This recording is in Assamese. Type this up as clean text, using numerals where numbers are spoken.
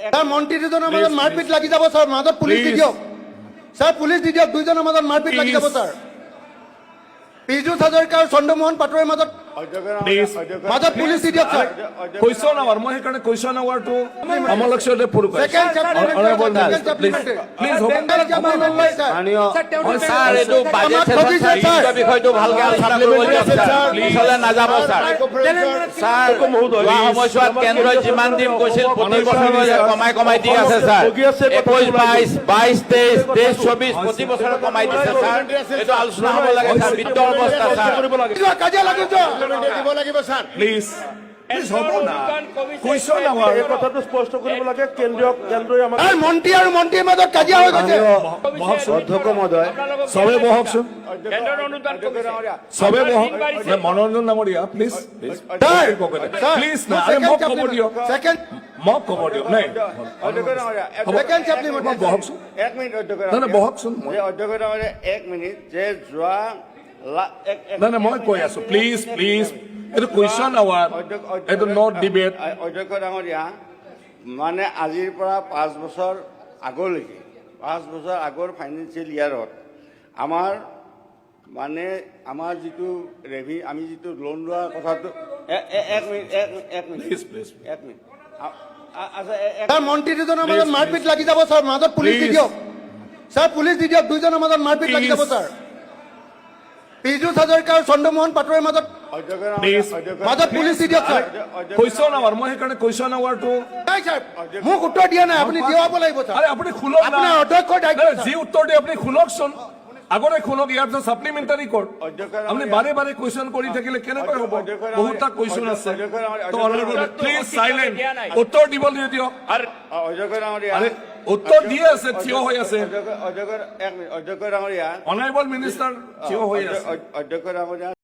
স্যার মন্ত্রী দুজনের মধ্যে মারপিট লাগি যাব স্যার মাজত পুলিশ দি দিয়ক স্যার পুলিশ দি দিয়ক দুইজনের মধ্যে মারপিট লাগি যাব স্যার পীযুষ হাজৰিকা আৰু চন্দ্ৰমোহন পাটোৱাৰীৰ মাজত মাজত পুলিচ দি দিয়ক স্যাৰ কুৱেশ্যন আৱাৰ মই সেইকাৰণে কুৱেশ্যন আৱাৰটো সমলক্ষতে পুৰ কৰিছোঁ সেকেন্ড সাপ্লিমেন্টাৰি প্লিজ স্যাৰ এইটো বাজেট সেশন বিষয়টো ভালকে আলোচনা কৰিব দিয়ক স্যাৰ প্লিজ হলে নাযাব স্যাৰ স্যাৰ যোৱা সময়ছোৱাত কেন্দ্ৰই যিমান দিম কৈছিল প্ৰতি বছৰে কমাই কমাই দি আছে স্যাৰ 21 22 23 24 প্ৰতি বছৰে কমাই দিছে স্যাৰ এইটো আলোচনা হ'ব লাগে স্যাৰ বিত্ত অৱস্থা স্যাৰ কাজিয়া লাগিছে দিব লাগিব স্যাৰ প্লিজ হ'ব না কুৱেশ্যন আৱাৰ এই কথাটো স্পষ্ট কৰিব লাগে কেন্দ্ৰই আমাক আর মন্ত্রী আর মন্ত্রীর মাজত কাজিয়া হৈ গৈছে অধ্যক্ষ মহোদয় চবে বহকচোন চবে বহক মনোৰঞ্জন ডাঙৰীয়া প্লিজ প্লিজ না আৰে মোক ক'ব দিয়ক সেকেন্ড মোক ক'ব দিয়ক নাই সেকেন্ড সাপ্লিমেন্টারি বহকচোন এক মিনিট অধ্যক্ষ নাই বহকচোন অধ্যক্ষ ডাঙৰীয়া এক মিনিট যে যোৱা নাই মই কৈ আছো প্লিজ প্লিজ এইটো কুৱেশ্যন আৱাৰ এইটো নট ডিবেট অধ্যক্ষ ডাঙৰীয়া মানে আজিৰ পৰা 5 বছৰ আগলৈকে 5 বছৰ আগৰ ফাইনেন্সিয়েল ইয়াৰত আমাৰ মানে আমাৰ যিটো আমি যিটো লোন লোৱাৰ কথাটো এক মিনিট প্লিজ প্লিজ এক মিনিট আচ্ছা স্যার মন্ত্রী দুজনের মধ্যে মারপিট লাগি যাব স্যার মাজত পুলিশ দি দিয়ক স্যার পুলিশ দি দিয়ক দুইজনের মধ্যে মারপিট লাগি যাব স্যার পীযুষ হাজৰিকা আৰু চন্দ্ৰমোহন পাটোৱাৰীৰ মাজত মাজত পুলিচ দি দিয়ক স্যাৰ কুৱেশ্যন আৱাৰ মই সেইকাৰণে কুৱেশ্যন আৱাৰটো নাই স্যাৰ মোক উত্তৰ দিয়া নাই আপুনি দিয়াব লাগিব স্যাৰ আৰে আপুনি খুলক না আপোনাৰ অধ্যক্ষৰ দায়িত্ব যি উত্তৰ দিয়ে আপুনি খুলকচোন আগতে খুলক ইয়াৰ পিছত সাপ্লিমেন্টাৰি কোড আপুনি বাৰে বাৰে কুৱেশ্যন কৰি থাকিলে কেনেকৈ হ'ব বহুতটা কুৱেশ্যন আছে তো অনাৰেবল প্লিজ সাইলেন্ট উত্তৰ দিবলৈ দিয়ক অধ্যক্ষ ডাঙৰীয়া আৰে উত্তৰ দিয়ে আছে থিয় হৈ আছে অধ্যক্ষ ডাঙৰীয়া অনাৰেবল মিনিষ্টাৰ থিয় হৈ আছে অধ্যক্ষ ডাঙৰীয়া